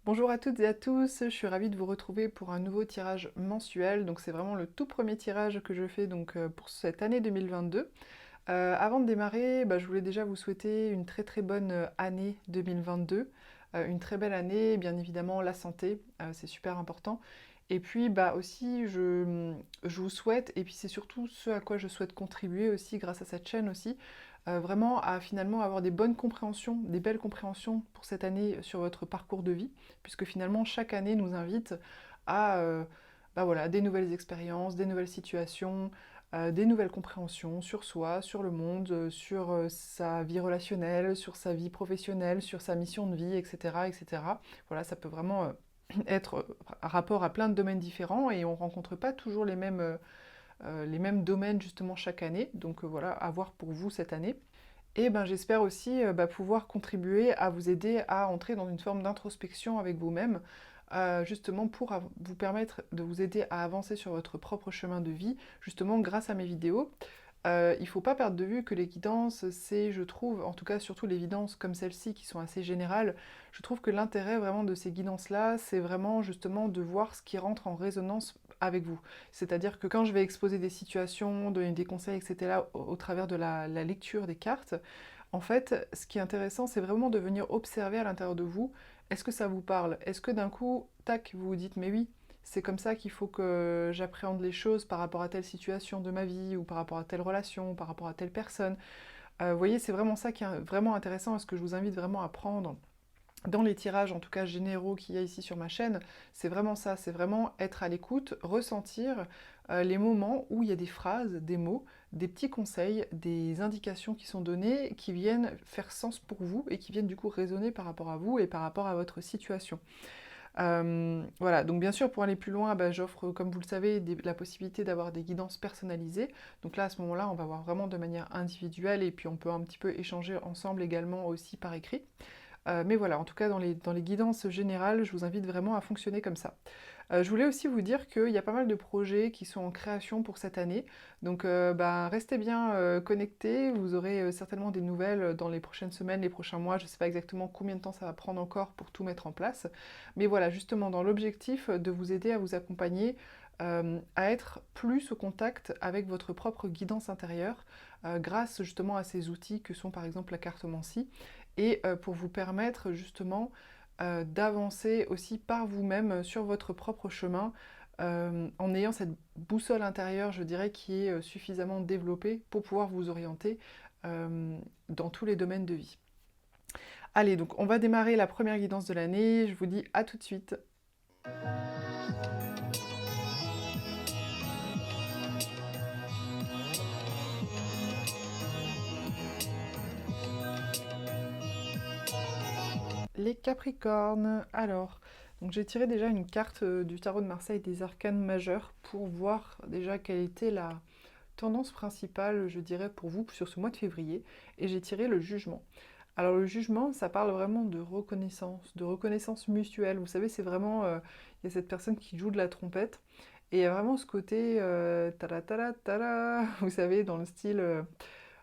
Bonjour à toutes et à tous, je suis ravie de vous retrouver pour un nouveau tirage mensuel. Donc c'est vraiment le tout premier tirage que je fais pour cette année 2022. Avant de démarrer, je voulais déjà vous souhaiter une très très bonne année 2022. Une très belle année, bien évidemment la santé, c'est super important. Et puis aussi je vous souhaite, et puis c'est surtout ce à quoi je souhaite contribuer aussi grâce à cette chaîne aussi, vraiment à finalement avoir des bonnes compréhensions, des belles compréhensions pour cette année sur votre parcours de vie, puisque finalement chaque année nous invite à voilà, des nouvelles expériences, des nouvelles situations, des nouvelles compréhensions sur soi, sur le monde, sur sa vie relationnelle, sur sa vie professionnelle, sur sa mission de vie, etc. etc. Voilà, ça peut vraiment être rapport à plein de domaines différents et on ne rencontre pas toujours les mêmes domaines justement chaque année. Donc voilà, à voir pour vous cette année. Et j'espère aussi pouvoir contribuer à vous aider à entrer dans une forme d'introspection avec vous-même, justement pour vous permettre de vous aider à avancer sur votre propre chemin de vie, justement grâce à mes vidéos. Il ne faut pas perdre de vue que les guidances, c'est, je trouve, en tout cas surtout les guidances comme celle-ci qui sont assez générales, je trouve que l'intérêt vraiment de ces guidances-là, c'est vraiment justement de voir ce qui rentre en résonance avec vous. C'est-à-dire que quand je vais exposer des situations, donner des conseils, etc., au travers de la lecture des cartes, en fait, ce qui est intéressant, c'est vraiment de venir observer à l'intérieur de vous, est-ce que ça vous parle? Est-ce que d'un coup, tac, vous vous dites, mais oui, c'est comme ça qu'il faut que j'appréhende les choses par rapport à telle situation de ma vie, ou par rapport à telle relation, ou par rapport à telle personne. Vous voyez, c'est vraiment ça qui est vraiment intéressant, et ce que je vous invite vraiment à prendre dans les tirages, en tout cas généraux qu'il y a ici sur ma chaîne, c'est vraiment ça, c'est vraiment être à l'écoute, ressentir les moments où il y a des phrases, des mots, des petits conseils, des indications qui sont données, qui viennent faire sens pour vous et qui viennent du coup résonner par rapport à vous et par rapport à votre situation. Voilà, donc bien sûr, pour aller plus loin, j'offre, comme vous le savez, la possibilité d'avoir des guidances personnalisées. Donc là, à ce moment-là, on va voir vraiment de manière individuelle et puis on peut un petit peu échanger ensemble également aussi par écrit. Mais voilà, en tout cas, dans les guidances générales, je vous invite vraiment à fonctionner comme ça. Je voulais aussi vous dire qu'il y a pas mal de projets qui sont en création pour cette année. Donc restez bien connectés, vous aurez certainement des nouvelles dans les prochaines semaines, les prochains mois. Je ne sais pas exactement combien de temps ça va prendre encore pour tout mettre en place. Mais voilà, justement dans l'objectif de vous aider à vous accompagner, à être plus au contact avec votre propre guidance intérieure, grâce justement à ces outils que sont par exemple la cartomancie, et pour vous permettre justement d'avancer aussi par vous-même sur votre propre chemin, en ayant cette boussole intérieure, je dirais, qui est suffisamment développée pour pouvoir vous orienter dans tous les domaines de vie. Allez, donc on va démarrer la première guidance de l'année. Je vous dis à tout de suite. Les Capricornes. Alors, donc j'ai tiré déjà une carte du tarot de Marseille des arcanes majeurs pour voir déjà quelle était la tendance principale, je dirais, pour vous sur ce mois de février. Et j'ai tiré le jugement. Alors le jugement, ça parle vraiment de reconnaissance mutuelle. Vous savez, c'est vraiment, il y a cette personne qui joue de la trompette. Et il y a vraiment ce côté tada tada tada, vous savez, dans le style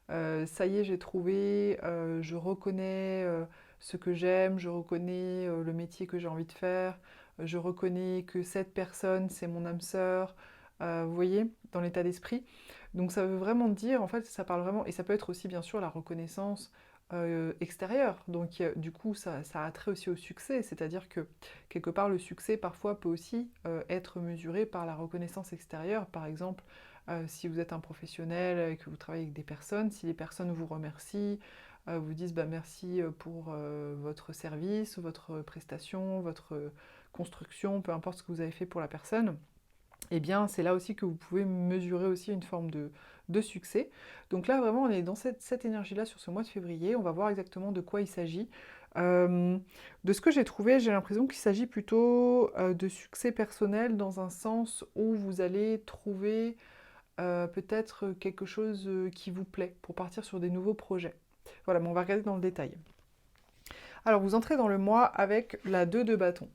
ça y est, j'ai trouvé, je reconnais ce que j'aime, je reconnais le métier que j'ai envie de faire, je reconnais que cette personne, c'est mon âme sœur, vous voyez, dans l'état d'esprit. Donc ça veut vraiment dire, en fait, ça parle vraiment, et ça peut être aussi bien sûr la reconnaissance extérieure. Donc du coup, ça a trait aussi au succès, c'est-à-dire que quelque part, le succès parfois peut aussi être mesuré par la reconnaissance extérieure. Par exemple, si vous êtes un professionnel et que vous travaillez avec des personnes, si les personnes vous remercient, vous disent merci pour votre service, votre prestation, votre construction, peu importe ce que vous avez fait pour la personne, eh bien c'est là aussi que vous pouvez mesurer aussi une forme de succès. Donc là vraiment on est dans cette énergie-là sur ce mois de février, on va voir exactement de quoi il s'agit. De ce que j'ai trouvé, j'ai l'impression qu'il s'agit plutôt de succès personnel dans un sens où vous allez trouver peut-être quelque chose qui vous plaît pour partir sur des nouveaux projets. Voilà, mais on va regarder dans le détail. Alors vous entrez dans le mois avec la 2 de bâton.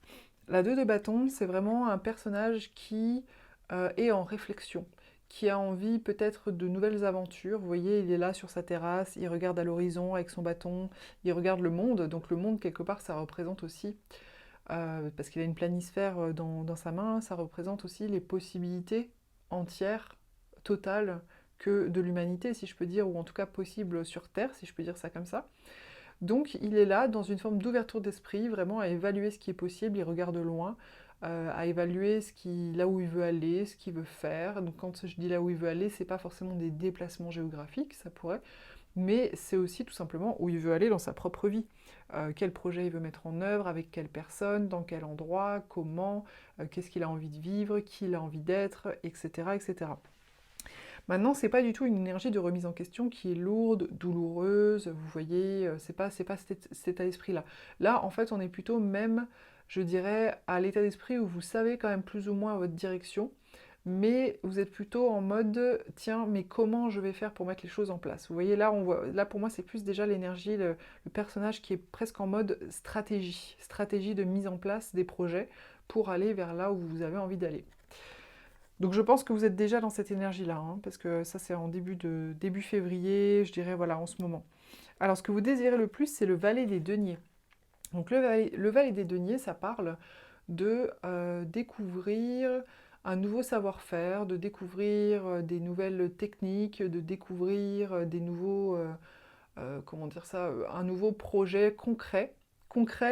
La 2 de bâton, c'est vraiment un personnage qui est en réflexion, qui a envie peut-être de nouvelles aventures. Vous voyez, il est là sur sa terrasse, il regarde à l'horizon avec son bâton, il regarde le monde. Donc le monde, quelque part, ça représente aussi parce qu'il a une planisphère dans sa main, ça représente aussi les possibilités entières, totales, que de l'humanité, si je peux dire, ou en tout cas possible sur Terre, si je peux dire ça comme ça. Donc il est là dans une forme d'ouverture d'esprit, vraiment à évaluer ce qui est possible, il regarde loin, à évaluer là où il veut aller, ce qu'il veut faire. Donc quand je dis là où il veut aller, c'est pas forcément des déplacements géographiques, ça pourrait, mais c'est aussi tout simplement où il veut aller dans sa propre vie. Quel projet il veut mettre en œuvre, avec quelle personne, dans quel endroit, comment, qu'est-ce qu'il a envie de vivre, qui il a envie d'être, etc., etc. Maintenant, c'est pas du tout une énergie de remise en question qui est lourde, douloureuse, vous voyez, c'est pas cet état d'esprit-là. Là, en fait, on est plutôt même, je dirais, à l'état d'esprit où vous savez quand même plus ou moins votre direction, mais vous êtes plutôt en mode, tiens, mais comment je vais faire pour mettre les choses en place? Vous voyez, là pour moi, c'est plus déjà l'énergie, le personnage qui est presque en mode stratégie de mise en place des projets pour aller vers là où vous avez envie d'aller. Donc je pense que vous êtes déjà dans cette énergie-là, hein, parce que ça c'est en début février, je dirais voilà, en ce moment. Alors ce que vous désirez le plus, c'est le valet des deniers. Donc le valet des deniers, ça parle de découvrir un nouveau savoir-faire, de découvrir des nouvelles techniques, de découvrir des nouveaux, comment dire ça, un nouveau projet concret,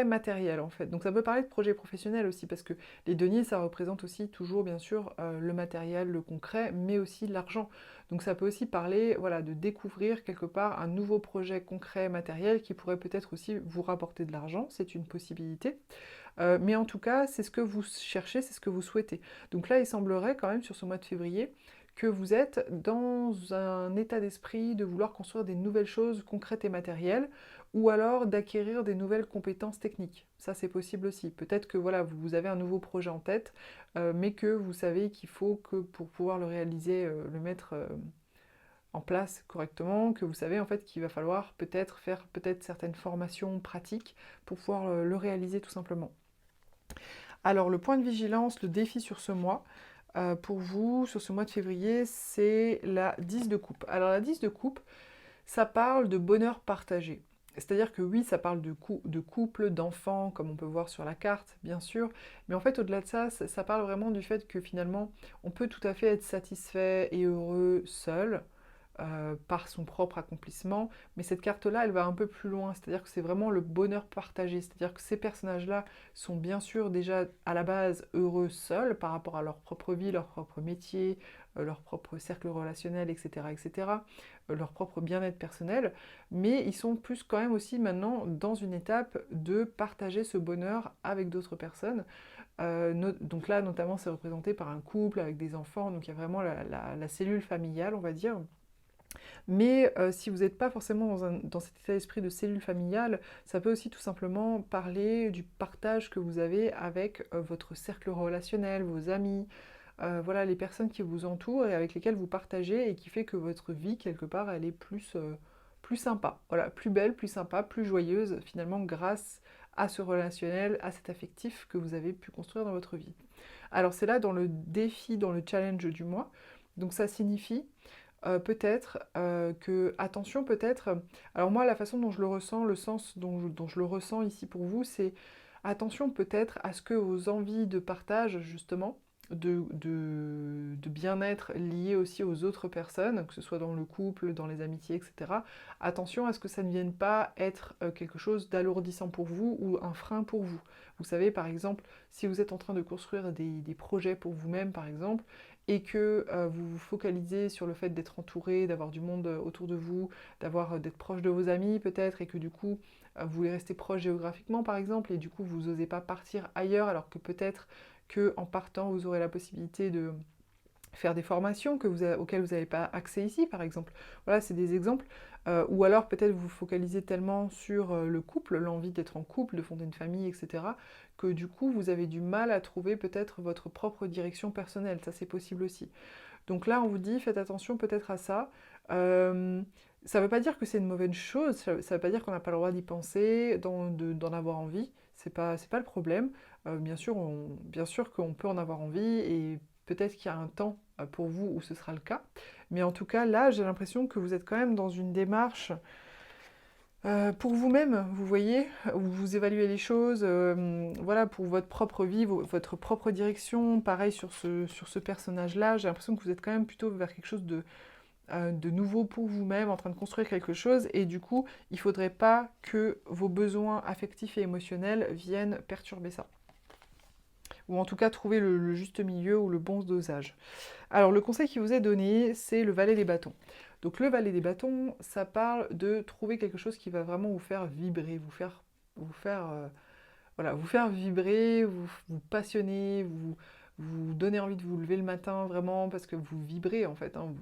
matériel en fait. Donc ça peut parler de projet professionnel aussi, parce que les deniers, ça représente aussi toujours bien sûr le matériel, le concret, mais aussi l'argent. Donc ça peut aussi parler voilà, de découvrir quelque part un nouveau projet concret, matériel, qui pourrait peut-être aussi vous rapporter de l'argent, c'est une possibilité. Mais en tout cas, c'est ce que vous cherchez, c'est ce que vous souhaitez. Donc là, il semblerait quand même sur ce mois de février que vous êtes dans un état d'esprit de vouloir construire des nouvelles choses concrètes et matérielles, ou alors d'acquérir des nouvelles compétences techniques. Ça, c'est possible aussi. Peut-être que voilà, vous avez un nouveau projet en tête, mais que vous savez qu'il faut que pour pouvoir le réaliser, le mettre en place correctement, que vous savez en fait qu'il va falloir peut-être faire peut-être certaines formations pratiques pour pouvoir le réaliser tout simplement. Alors le point de vigilance, le défi sur ce mois, pour vous, sur ce mois de février, c'est la 10 de coupe. Alors la 10 de coupe, ça parle de bonheur partagé. C'est-à-dire que oui, ça parle de couple, d'enfants, comme on peut voir sur la carte, bien sûr, mais en fait, au-delà de ça, ça parle vraiment du fait que finalement, on peut tout à fait être satisfait et heureux seul, par son propre accomplissement, mais cette carte-là, elle va un peu plus loin, c'est-à-dire que c'est vraiment le bonheur partagé, c'est-à-dire que ces personnages-là sont bien sûr déjà à la base heureux seuls par rapport à leur propre vie, leur propre métier, leur propre cercle relationnel, etc., etc., leur propre bien-être personnel, mais ils sont plus quand même aussi maintenant dans une étape de partager ce bonheur avec d'autres personnes. Donc là, notamment, c'est représenté par un couple avec des enfants, donc il y a vraiment la cellule familiale, on va dire. Mais si vous n'êtes pas forcément dans cet état d'esprit de cellule familiale, ça peut aussi tout simplement parler du partage que vous avez avec votre cercle relationnel, vos amis, voilà, les personnes qui vous entourent et avec lesquelles vous partagez et qui fait que votre vie, quelque part, elle est plus sympa. Voilà, plus belle, plus sympa, plus joyeuse, finalement, grâce à ce relationnel, à cet affectif que vous avez pu construire dans votre vie. Alors c'est là dans le défi, dans le challenge du mois. Donc ça signifie peut-être que, attention peut-être, alors moi la façon dont je le ressens, le sens dont je le ressens ici pour vous, c'est attention peut-être à ce que vos envies de partage justement, de bien-être liées aussi aux autres personnes, que ce soit dans le couple, dans les amitiés, etc. Attention à ce que ça ne vienne pas être quelque chose d'alourdissant pour vous ou un frein pour vous. Vous savez par exemple, si vous êtes en train de construire des projets pour vous-même par exemple, et que vous vous focalisez sur le fait d'être entouré, d'avoir du monde autour de vous, d'être proche de vos amis peut-être, et que du coup vous voulez rester proche géographiquement par exemple, et du coup vous n'osez pas partir ailleurs, alors que peut-être qu'en partant vous aurez la possibilité de faire des formations auxquelles vous n'avez pas accès ici, par exemple. Voilà, c'est des exemples. Ou alors peut-être vous vous focalisez tellement sur le couple, l'envie d'être en couple, de fonder une famille, etc., que du coup vous avez du mal à trouver peut-être votre propre direction personnelle. Ça, c'est possible aussi. Donc là, on vous dit, faites attention peut-être à ça. Ça ne veut pas dire que c'est une mauvaise chose, ça ne veut pas dire qu'on n'a pas le droit d'y penser, d'en avoir envie. C'est pas le problème. Bien sûr qu'on peut en avoir envie et peut-être qu'il y a un temps pour vous où ce sera le cas. Mais en tout cas, là, j'ai l'impression que vous êtes quand même dans une démarche Pour vous-même, vous voyez, où vous évaluez les choses, voilà, pour votre propre vie, votre propre direction. Pareil sur ce personnage-là, j'ai l'impression que vous êtes quand même plutôt vers quelque chose de nouveau pour vous-même, en train de construire quelque chose, et du coup, il ne faudrait pas que vos besoins affectifs et émotionnels viennent perturber ça. Ou en tout cas, trouver le juste milieu ou le bon dosage. Alors, le conseil qui vous est donné, c'est le valet des bâtons. Donc, le valet des bâtons, ça parle de trouver quelque chose qui va vraiment vous faire vibrer, voilà, vous faire vibrer, vous passionner, vous donner envie de vous lever le matin vraiment parce que vous vibrez en fait, hein.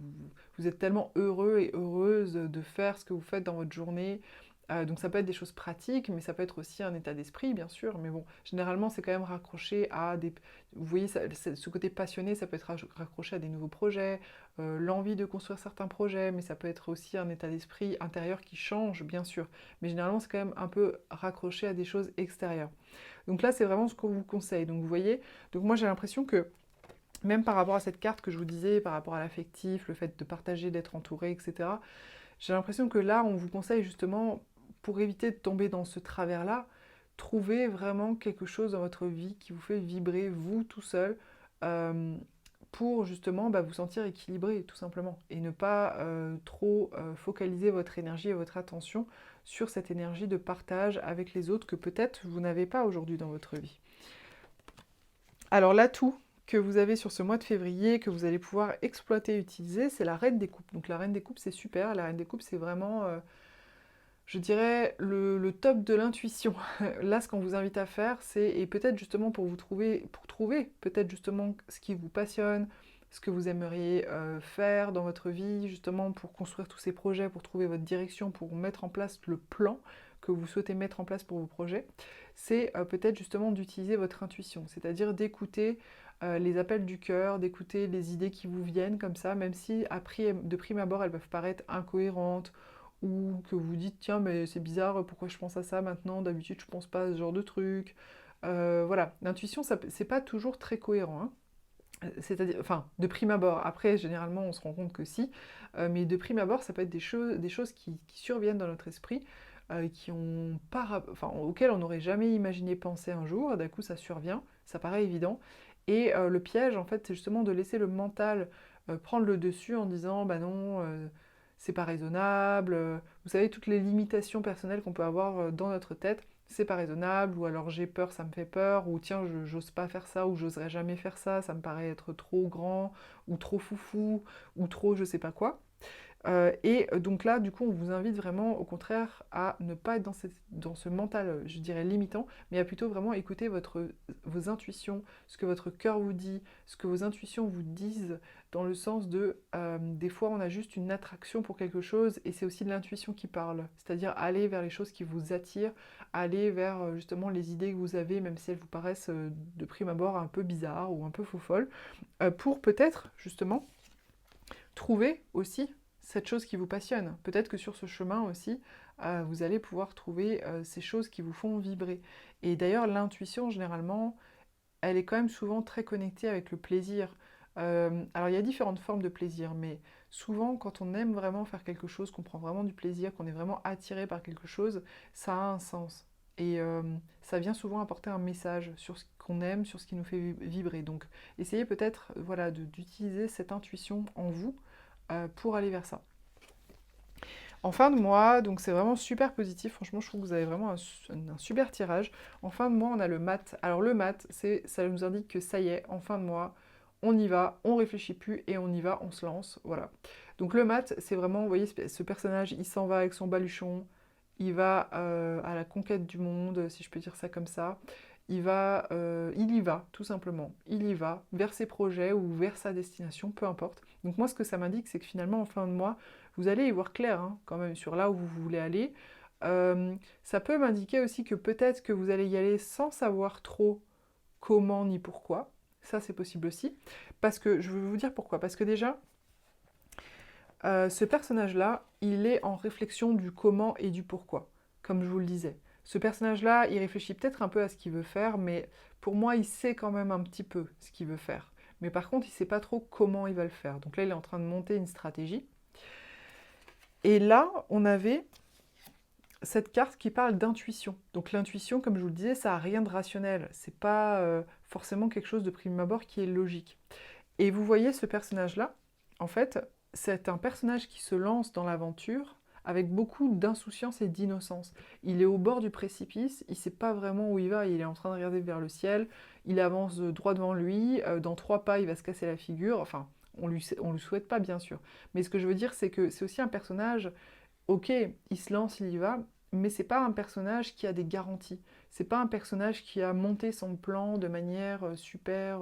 Vous êtes tellement heureux et heureuse de faire ce que vous faites dans votre journée. Donc ça peut être des choses pratiques, mais ça peut être aussi un état d'esprit, bien sûr. Mais bon, généralement, c'est quand même raccroché à des... Vous voyez, ce côté passionné, ça peut être raccroché à des nouveaux projets, l'envie de construire certains projets, mais ça peut être aussi un état d'esprit intérieur qui change, bien sûr. Mais généralement, c'est quand même un peu raccroché à des choses extérieures. Donc là, c'est vraiment ce qu'on vous conseille. Donc vous voyez, donc moi j'ai l'impression que même par rapport à cette carte que je vous disais, par rapport à l'affectif, le fait de partager, d'être entouré, etc., j'ai l'impression que là, on vous conseille justement, pour éviter de tomber dans ce travers-là, trouver vraiment quelque chose dans votre vie qui vous fait vibrer, vous tout seul, euh, pour justement vous sentir équilibré, tout simplement, et ne pas trop focaliser votre énergie et votre attention sur cette énergie de partage avec les autres que peut-être vous n'avez pas aujourd'hui dans votre vie. Alors l'atout que vous avez sur ce mois de février, que vous allez pouvoir exploiter et utiliser, c'est la reine des coupes. Donc la reine des coupes, c'est super. La reine des coupes, c'est vraiment, je dirais, le top de l'intuition. Là, ce qu'on vous invite à faire, c'est, et peut-être justement pour trouver peut-être justement ce qui vous passionne, ce que vous aimeriez faire dans votre vie, justement pour construire tous ces projets, pour trouver votre direction, pour mettre en place le plan que vous souhaitez mettre en place pour vos projets, c'est peut-être justement d'utiliser votre intuition, c'est-à-dire d'écouter les appels du cœur, d'écouter les idées qui vous viennent comme ça, même si de prime abord elles peuvent paraître incohérentes, ou que vous dites tiens mais c'est bizarre, pourquoi je pense à ça maintenant, d'habitude je pense pas à ce genre de truc. Voilà, l'intuition c'est pas toujours très cohérent, hein. C'est-à-dire, enfin, de prime abord. Après, généralement, on se rend compte que si. Mais de prime abord, ça peut être des choses qui surviennent dans notre esprit, qui ont pas, enfin, auxquelles on n'aurait jamais imaginé penser un jour. D'un coup, ça survient, ça paraît évident. Et le piège, en fait, c'est justement de laisser le mental prendre le dessus en disant, bah non, c'est pas raisonnable. Vous savez, toutes les limitations personnelles qu'on peut avoir dans notre tête, c'est pas raisonnable, ou alors j'ai peur, ça me fait peur, ou tiens, j'ose pas faire ça, ou j'oserais jamais faire ça, ça me paraît être trop grand, ou trop foufou, ou trop je sais pas quoi. Et donc là, du coup, on vous invite vraiment, au contraire, à ne pas être dans ce mental, je dirais, limitant, mais à plutôt vraiment écouter vos intuitions, ce que votre cœur vous dit, ce que vos intuitions vous disent, dans le sens de, des fois, on a juste une attraction pour quelque chose, et c'est aussi de l'intuition qui parle, c'est-à-dire aller vers les choses qui vous attirent, aller vers, justement, les idées que vous avez, même si elles vous paraissent, de prime abord, un peu bizarres ou un peu faux-folles, pour peut-être, justement, trouver aussi cette chose qui vous passionne. Peut-être que sur ce chemin aussi, vous allez pouvoir trouver ces choses qui vous font vibrer. Et d'ailleurs, l'intuition, généralement, elle est quand même souvent très connectée avec le plaisir. Alors, il y a différentes formes de plaisir, mais souvent, quand on aime vraiment faire quelque chose, qu'on prend vraiment du plaisir, qu'on est vraiment attiré par quelque chose, ça a un sens. Et ça vient souvent apporter un message sur ce qu'on aime, sur ce qui nous fait vibrer. Donc, essayez peut-être voilà, d'utiliser cette intuition en vous pour aller vers ça. En fin de mois, donc c'est vraiment super positif, franchement je trouve que vous avez vraiment un super tirage. En fin de mois on a le mat. Alors le mat, ça nous indique que ça y est, en fin de mois, on y va, on réfléchit plus et on y va, on se lance, voilà. Donc le mat, c'est vraiment, vous voyez, ce personnage, il s'en va avec son baluchon, il va à la conquête du monde, si je peux dire ça comme ça. Il y va, tout simplement. Il y va vers ses projets ou vers sa destination, peu importe. Donc moi, ce que ça m'indique, c'est que finalement, en fin de mois, vous allez y voir clair, hein, quand même, sur là où vous voulez aller. Ça peut m'indiquer aussi que peut-être que vous allez y aller sans savoir trop comment ni pourquoi. Ça, c'est possible aussi. Parce que, je vais vous dire pourquoi. Parce que déjà, ce personnage-là, il est en réflexion du comment et du pourquoi, comme je vous le disais. Ce personnage-là, il réfléchit peut-être un peu à ce qu'il veut faire, mais pour moi, il sait quand même un petit peu ce qu'il veut faire. Mais par contre, il ne sait pas trop comment il va le faire. Donc là, il est en train de monter une stratégie. Et là, on avait cette carte qui parle d'intuition. Donc l'intuition, comme je vous le disais, ça n'a rien de rationnel. C'est pas forcément quelque chose de prime abord qui est logique. Et vous voyez ce personnage-là, en fait, c'est un personnage qui se lance dans l'aventure avec beaucoup d'insouciance et d'innocence. Il est au bord du précipice, il ne sait pas vraiment où il va, il est en train de regarder vers le ciel, il avance droit devant lui, dans 3 pas il va se casser la figure, enfin, on lui souhaite pas bien sûr. Mais ce que je veux dire, c'est que c'est aussi un personnage, ok, il se lance, il y va, mais c'est pas un personnage qui a des garanties. C'est pas un personnage qui a monté son plan de manière super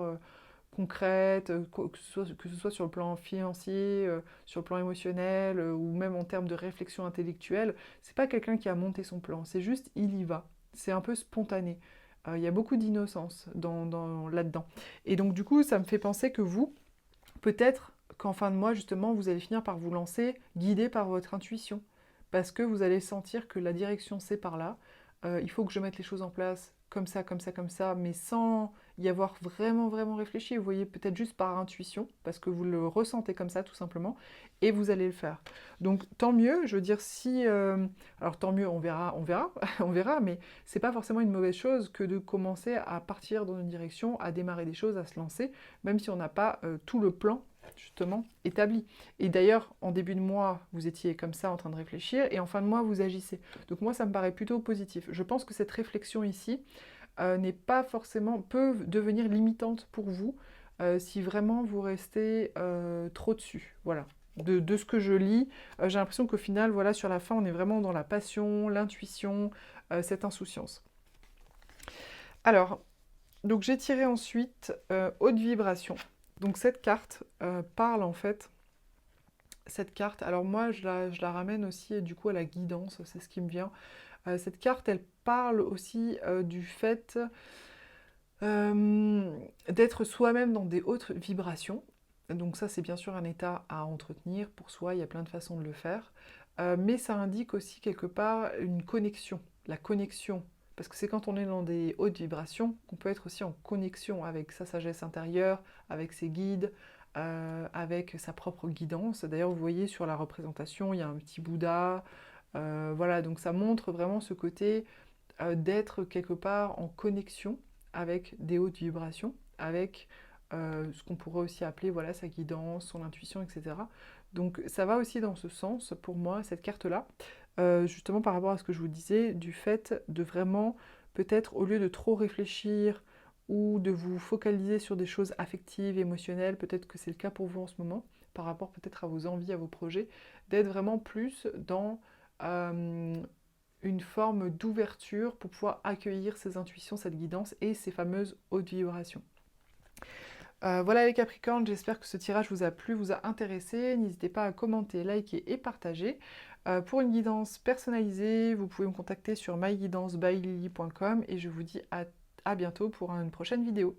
concrète, que ce soit sur le plan financier, sur le plan émotionnel, ou même en termes de réflexion intellectuelle. C'est pas quelqu'un qui a monté son plan, c'est juste il y va. C'est un peu spontané. Il y a beaucoup d'innocence là-dedans. Et donc du coup, ça me fait penser que vous, peut-être qu'en fin de mois, justement, vous allez finir par vous lancer guidé par votre intuition. Parce que vous allez sentir que la direction, c'est par là. Il faut que je mette les choses en place comme ça, comme ça, comme ça, mais sans y avoir vraiment, vraiment réfléchi. Vous voyez, peut-être juste par intuition, parce que vous le ressentez comme ça, tout simplement, et vous allez le faire. Donc, tant mieux, je veux dire, si... alors, tant mieux, on verra, on verra, mais c'est pas forcément une mauvaise chose que de commencer à partir dans une direction, à démarrer des choses, à se lancer, même si on n'a pas tout le plan justement établi. Et d'ailleurs, en début de mois, vous étiez comme ça en train de réfléchir, et en fin de mois, vous agissez. Donc moi, ça me paraît plutôt positif. Je pense que cette réflexion ici n'est pas forcément, peut devenir limitante pour vous si vraiment vous restez trop dessus. Voilà. De ce que je lis, j'ai l'impression qu'au final, voilà, sur la fin, on est vraiment dans la passion, l'intuition, cette insouciance. Alors, donc j'ai tiré ensuite haute vibration. Donc cette carte parle en fait, cette carte, alors moi je la ramène aussi du coup à la guidance, c'est ce qui me vient. Cette carte, elle parle aussi du fait d'être soi-même dans des hautes vibrations. Donc ça c'est bien sûr un état à entretenir pour soi, il y a plein de façons de le faire. Mais ça indique aussi quelque part une connexion, la connexion. Parce que c'est quand on est dans des hautes vibrations qu'on peut être aussi en connexion avec sa sagesse intérieure, avec ses guides, avec sa propre guidance. D'ailleurs, vous voyez sur la représentation, il y a un petit Bouddha. Voilà, donc ça montre vraiment ce côté d'être quelque part en connexion avec des hautes vibrations, avec ce qu'on pourrait aussi appeler voilà, sa guidance, son intuition, etc. Donc ça va aussi dans ce sens, pour moi, cette carte-là, justement par rapport à ce que je vous disais, du fait de vraiment, peut-être au lieu de trop réfléchir ou de vous focaliser sur des choses affectives, émotionnelles, peut-être que c'est le cas pour vous en ce moment, par rapport peut-être à vos envies, à vos projets, d'être vraiment plus dans une forme d'ouverture pour pouvoir accueillir ces intuitions, cette guidance et ces fameuses hautes vibrations. Voilà les Capricornes, j'espère que ce tirage vous a plu, vous a intéressé. N'hésitez pas à commenter, liker et partager. Pour une guidance personnalisée, vous pouvez me contacter sur myguidancebyLily.com et je vous dis à bientôt pour une prochaine vidéo.